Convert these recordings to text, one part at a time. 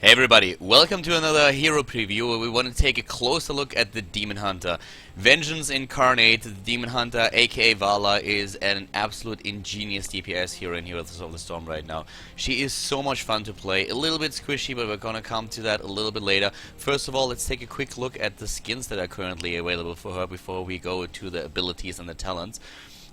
Hey everybody, welcome to another hero preview where we want to take a closer look at the Demon Hunter. Vengeance Incarnate, the Demon Hunter aka Valla is an absolute ingenious DPS hero in Heroes of the Storm right now. She is so much fun to play, a little bit squishy, but we're gonna come to that a little bit later. First of all, let's take a quick look at the skins that are currently available for her before we go to the abilities and the talents.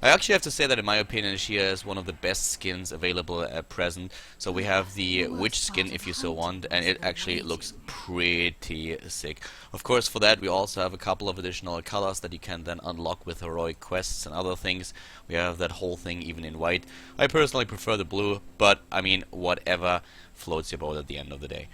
I actually have to say that in my opinion she is one of the best skins available at present. So we have the witch skin if you so want, and it actually looks pretty sick. Of course for that we also have a couple of additional colors that you can then unlock with heroic quests and other things. We have that whole thing even in white. I personally prefer the blue, but I mean whatever floats your boat at the end of the day.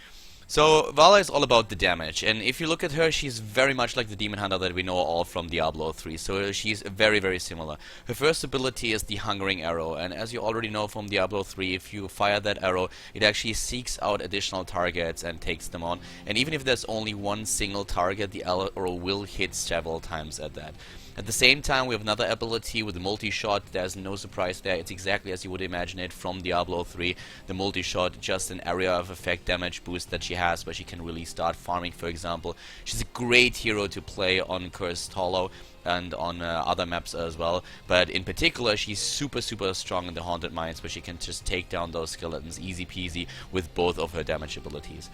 So Valla is all about the damage, and if you look at her, she's very much like the Demon Hunter that we know all from Diablo 3, so she's very similar. Her first ability is the Hungering Arrow, and as you already know from Diablo 3, if you fire that arrow, it actually seeks out additional targets and takes them on, and even if there's only one single target, the arrow will hit several times at that. At the same time, we have another ability with the multi-shot. There's no surprise there. It's exactly as you would imagine it from Diablo 3. The multi-shot, just an area of effect damage boost that she has, where she can really start farming, for example. She's a great hero to play on Cursed Hollow and on other maps as well. But in particular, she's super strong in the Haunted Mines, where she can just take down those skeletons easy peasy with both of her damage abilities.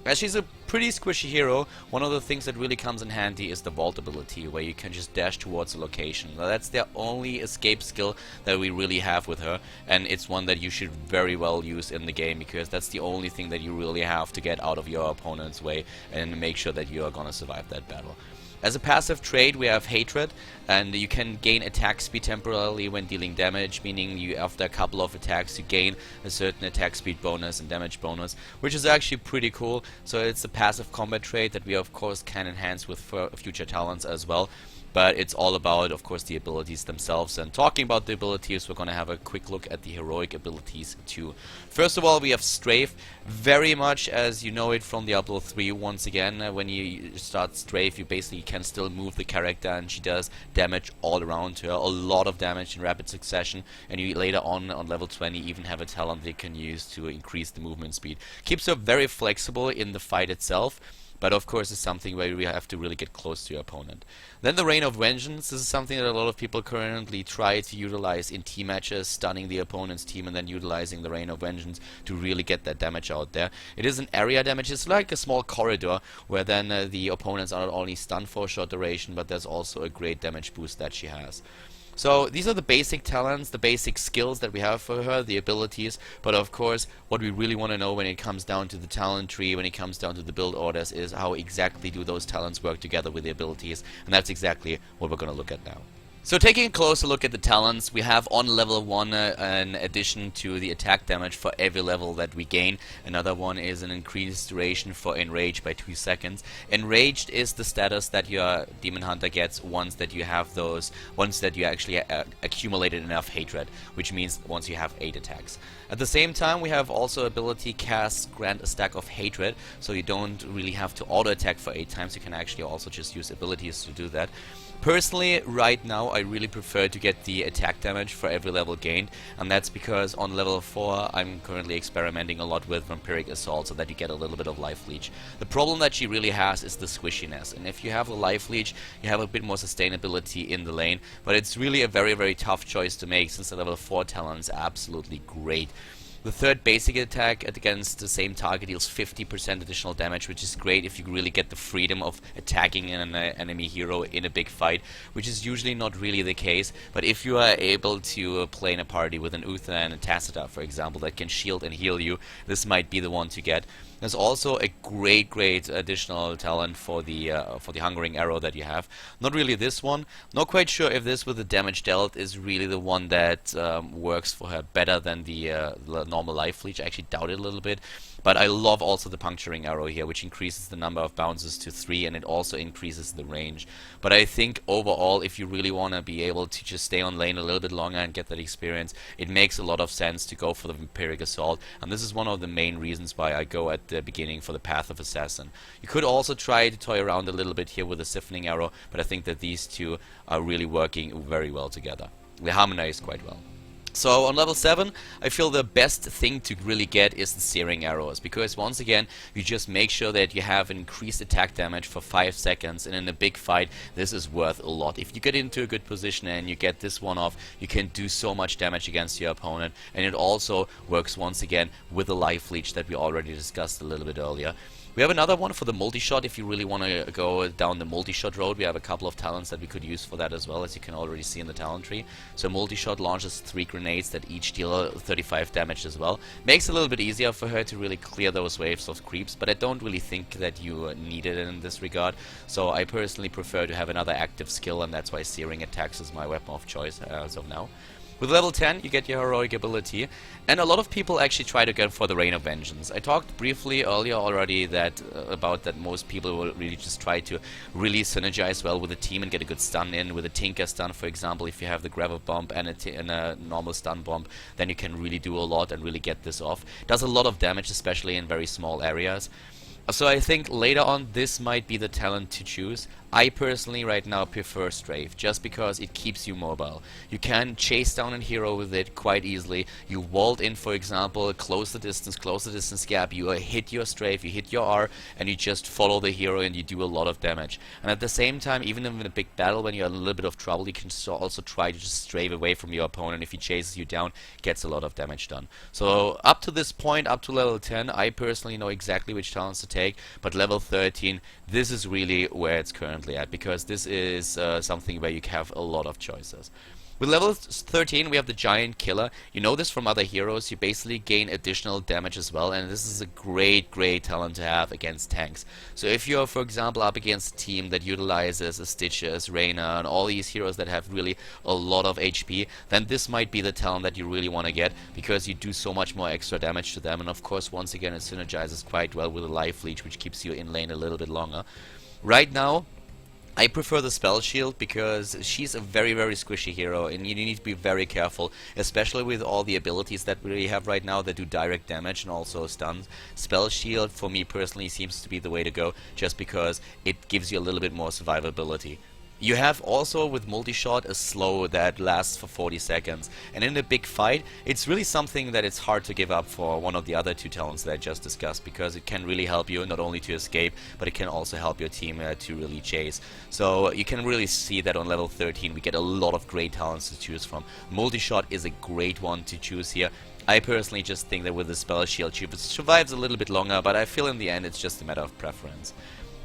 As she's a pretty squishy hero, one of the things that really comes in handy is the vault ability, where you can just dash towards a location. Now, that's the only escape skill that we really have with her, and it's one that you should very well use in the game, because that's the only thing that you really have to get out of your opponent's way and make sure that you are gonna survive that battle. As a passive trait, we have Hatred, and you can gain attack speed temporarily when dealing damage, meaning you, after a couple of attacks, you gain a certain attack speed bonus and damage bonus, which is actually pretty cool. So it's a passive combat trait that we of course can enhance with future talents as well. But it's all about, of course, the abilities themselves. And talking about the abilities, we're going to have a quick look at the heroic abilities too. First of all, we have Strafe, very much as you know it from Diablo 3. Once again, when you start Strafe, you basically can still move the character, and she does damage all around her, a lot of damage in rapid succession. And you later on level 20 even have a talent they can use to increase the movement speed. Keeps her very flexible in the fight itself. But of course it's something where we have to really get close to your opponent. Then the Reign of Vengeance. This is something that a lot of people currently try to utilize in team matches, stunning the opponent's team and then utilizing the Reign of Vengeance to really get that damage out there. It is an area damage. It's like a small corridor where then the opponents are not only stunned for a short duration, but there's also a great damage boost that she has. So these are the basic talents, the basic skills that we have for her, the abilities, but of course what we really want to know when it comes down to the talent tree, when it comes down to the build orders, is how exactly do those talents work together with the abilities, and that's exactly what we're going to look at now. So taking a closer look at the talents, we have on level 1 an addition to the attack damage for every level that we gain. Another one is an increased duration for Enraged by 2 seconds. Enraged is the status that your Demon Hunter gets once that you actually accumulated enough hatred, which means once you have 8 attacks. At the same time, we have also ability cast grant a stack of hatred, so you don't really have to auto attack for 8 times. You can actually also just use abilities to do that. Personally, right now, I really prefer to get the attack damage for every level gained, and that's because on level 4 I'm currently experimenting a lot with Vampiric Assault so that you get a little bit of Life Leech. The problem that she really has is the squishiness, and if you have a Life Leech, you have a bit more sustainability in the lane, but it's really a very tough choice to make since the level 4 talent is absolutely great. The third basic attack against the same target deals 50% additional damage, which is great if you really get the freedom of attacking an enemy hero in a big fight, which is usually not really the case. But if you are able to play in a party with an Uther and a Tacita, for example, that can shield and heal you, this might be the one to get. There's also a great additional talent for the Hungering Arrow that you have. Not really this one. Not quite sure if this with the damage dealt is really the one that works for her better than the normal Life Leech. I actually doubt it a little bit. But I love also the Puncturing Arrow here, which increases the number of bounces to 3, and it also increases the range. But I think overall, if you really want to be able to just stay on lane a little bit longer and get that experience, it makes a lot of sense to go for the Vampiric Assault, and this is one of the main reasons why I go at the beginning for the Path of Assassin. You could also try to toy around a little bit here with the Siphoning Arrow, but I think that these two are really working very well together. They harmonize quite well. So on level 7, I feel the best thing to really get is the searing arrows, because once again, you just make sure that you have increased attack damage for 5 seconds, and in a big fight, this is worth a lot. If you get into a good position and you get this one off, you can do so much damage against your opponent, and it also works once again with the life leech that we already discussed a little bit earlier. We have another one for the multi-shot. If you really want to go down the multi-shot road, we have a couple of talents that we could use for that as well, as you can already see in the talent tree. So multi-shot launches 3 grenades that each deal 35 damage as well. Makes it a little bit easier for her to really clear those waves of creeps, but I don't really think that you need it in this regard. So I personally prefer to have another active skill, and that's why Searing Attacks is my weapon of choice as of now. With level 10, you get your heroic ability, and a lot of people actually try to go for the Rain of Vengeance. I talked briefly earlier already about that most people will really just try to really synergize well with the team and get a good stun in. With a Tinker stun, for example, if you have the Gravel Bomb and a normal stun bomb, then you can really do a lot and really get this off. Does a lot of damage, especially in very small areas. So I think later on this might be the talent to choose. I personally right now prefer Strafe, just because it keeps you mobile. You can chase down a hero with it quite easily. You vault in, for example, close the distance gap, you hit your Strafe, you hit your R, and you just follow the hero and you do a lot of damage. And at the same time, even in a big battle, when you're in a little bit of trouble, you can also try to just strafe away from your opponent. If he chases you down, gets a lot of damage done. So up to this point, up to level 10, I personally know exactly which talents to take, but level 13, this is really where it's currently at, because this is something where you have a lot of choices. With level 13, we have the Giant Killer. You know this from other heroes. You basically gain additional damage as well, and this is a great talent to have against tanks. So if you're, for example, up against a team that utilizes Stitches, Reyna, and all these heroes that have really a lot of HP, then this might be the talent that you really want to get, because you do so much more extra damage to them, and of course, once again, it synergizes quite well with the Life Leech, which keeps you in lane a little bit longer. Right now, I prefer the Spell Shield, because she's a very squishy hero, and you need to be very careful, especially with all the abilities that we have right now that do direct damage and also stuns. Spell Shield, for me personally, seems to be the way to go, just because it gives you a little bit more survivability. You have also with multi-shot a slow that lasts for 40 seconds, and in a big fight it's really something that it's hard to give up for one of the other 2 talents that I just discussed, because it can really help you not only to escape, but it can also help your team to really chase. So you can really see that on level 13 we get a lot of great talents to choose from. Multi-shot is a great one to choose here. I personally just think that with the Spell Shield she survives a little bit longer, but I feel in the end it's just a matter of preference.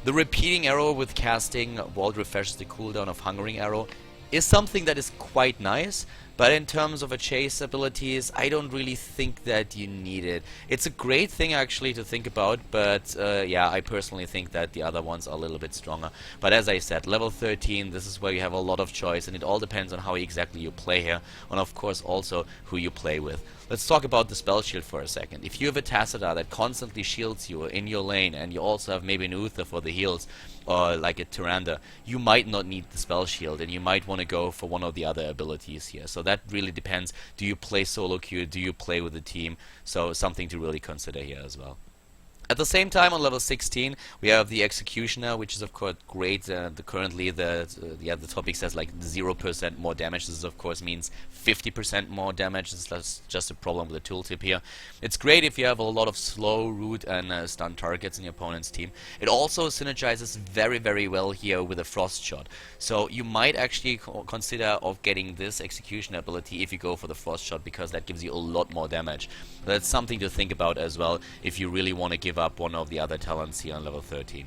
The repeating arrow with casting Vault refreshes the cooldown of Hungering Arrow is something that is quite nice, but in terms of a chase abilities, I don't really think that you need it. It's a great thing actually to think about, but yeah, I personally think that the other ones are a little bit stronger. But as I said, level 13, this is where you have a lot of choice, and it all depends on how exactly you play here, and of course also who you play with. Let's talk about the Spell Shield for a second. If you have a Tassadar that constantly shields you in your lane, and you also have maybe an Uther for the heals, or like a Tyrande, you might not need the Spell Shield, and you might want to go for one of the other abilities here. So that really depends. Do you play solo queue? Do you play with a team? So something to really consider here as well. At the same time, on level 16, we have the Executioner, which is of course great. Currently, the topic says like 0% more damage. This of course means 50% more damage. This is just a problem with the tooltip here. It's great if you have a lot of slow, root, and stun targets in your opponent's team. It also synergizes very well here with a Frost Shot. So you might actually consider of getting this Executioner ability if you go for the Frost Shot, because that gives you a lot more damage. That's something to think about as well if you really want to give up one of the other talents here on level 13.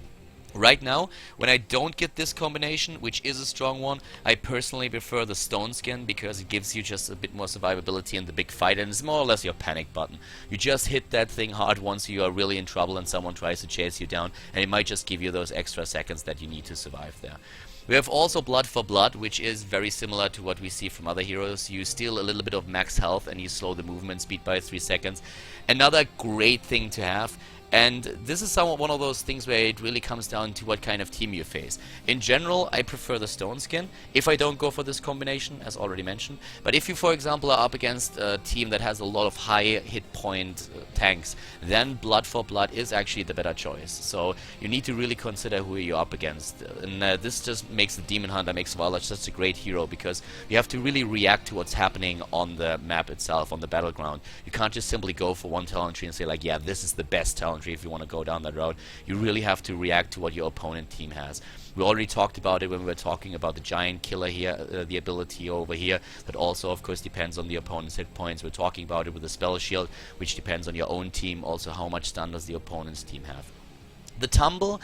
Right now, when I don't get this combination, which is a strong one, I personally prefer the Stone Skin, because it gives you just a bit more survivability in the big fight, and it's more or less your panic button. You just hit that thing hard once you are really in trouble and someone tries to chase you down, and it might just give you those extra seconds that you need to survive there. We have also Blood for Blood, which is very similar to what we see from other heroes. You steal a little bit of max health and you slow the movement speed by 3 seconds. Another great thing to have, And this is somewhat one of those things where it really comes down to what kind of team you face. In general, I prefer the stone skin, if I don't go for this combination, as already mentioned. But if you, for example, are up against a team that has a lot of high hit point tanks, then Blood for Blood is actually the better choice. So you need to really consider who you're up against. And this just makes the Demon Hunter, makes Valla such a great hero, because you have to really react to what's happening on the map itself, on the battleground. You can't just simply go for one talent tree and say like, yeah, this is the best talent tree if you want to go down that road. You really have to react to what your opponent team has. We already talked about it when we were talking about the giant killer here, the ability over here, that also of course depends on the opponent's hit points. We're talking about it with the spell shield, which depends on your own team, also how much stun does the opponent's team have. The tumble,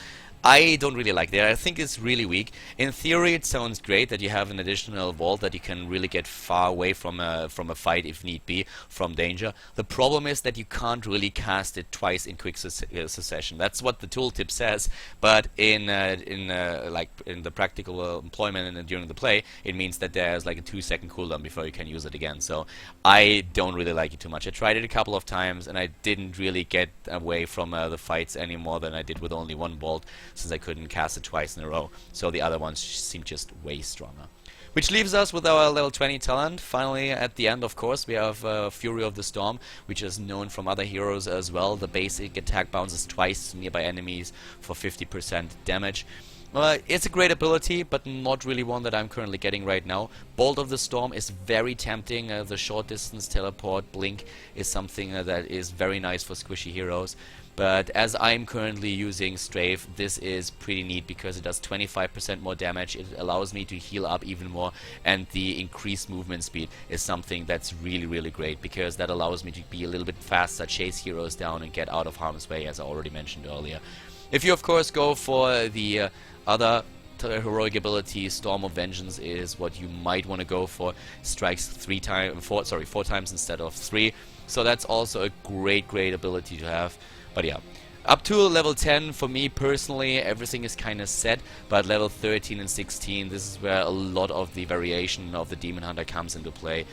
I don't really like that. I think it's really weak. In theory, it sounds great that you have an additional vault that you can really get far away from a fight if need be, from danger. The problem is that you can't really cast it twice in quick succession. That's what the tooltip says, but in the practical employment and during the play, it means that there's like a 2-second cooldown before you can use it again. So I don't really like it too much. I tried it a couple of times and I didn't really get away from the fights any more than I did with only one vault, since I couldn't cast it twice in a row, so the other ones seem just way stronger. Which leaves us with our level 20 talent. Finally, at the end, of course, we have Fury of the Storm, which is known from other heroes as well. The basic attack bounces twice nearby enemies for 50% damage. It's a great ability, but not really one that I'm currently getting right now. Bolt of the Storm is very tempting. The short distance teleport blink is something that is very nice for squishy heroes. But as I'm currently using Strafe, this is pretty neat because it does 25% more damage, it allows me to heal up even more, and the increased movement speed is something that's really, really great, because that allows me to be a little bit faster, chase heroes down and get out of harm's way, as I already mentioned earlier. If you of course go for the other heroic ability, Storm of Vengeance is what you might want to go for. Strikes 4 times instead of 3, so that's also a great ability to have. But yeah, up to level 10 for me personally everything is kind of set, but level 13 and 16, this is where a lot of the variation of the Demon Hunter comes into play.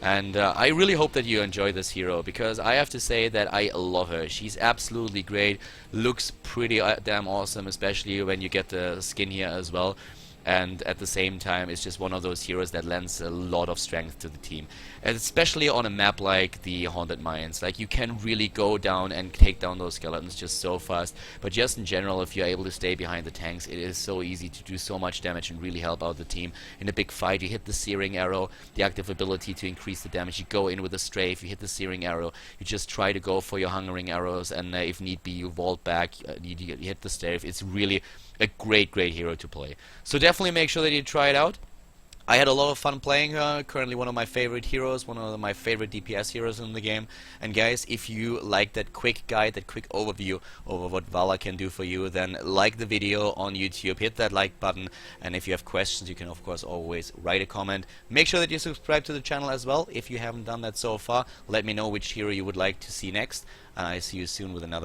And I really hope that you enjoy this hero, because I have to say that I love her. She's absolutely great, looks pretty damn awesome, especially when you get the skin here as well. And at the same time, it's just one of those heroes that lends a lot of strength to the team, and especially on a map like the Haunted Mines. Like, you can really go down and take down those skeletons just so fast, but just in general, if you're able to stay behind the tanks, it is so easy to do so much damage and really help out the team. In a big fight, you hit the Searing Arrow, the active ability to increase the damage, you go in with a Strafe, you hit the Searing Arrow, you just try to go for your Hungering Arrows, and if need be, you vault back, you hit the Strafe. It's really a great hero to play. So definitely make sure that you try it out. I had a lot of fun playing her, currently one of my favorite heroes, one of my favorite DPS heroes in the game. And guys, if you like that quick guide, that quick overview over what Valla can do for you, then like the video on YouTube, hit that like button, and if you have questions you can of course always write a comment. Make sure that you subscribe to the channel as well if you haven't done that so far. Let me know which hero you would like to see next, and I see you soon with another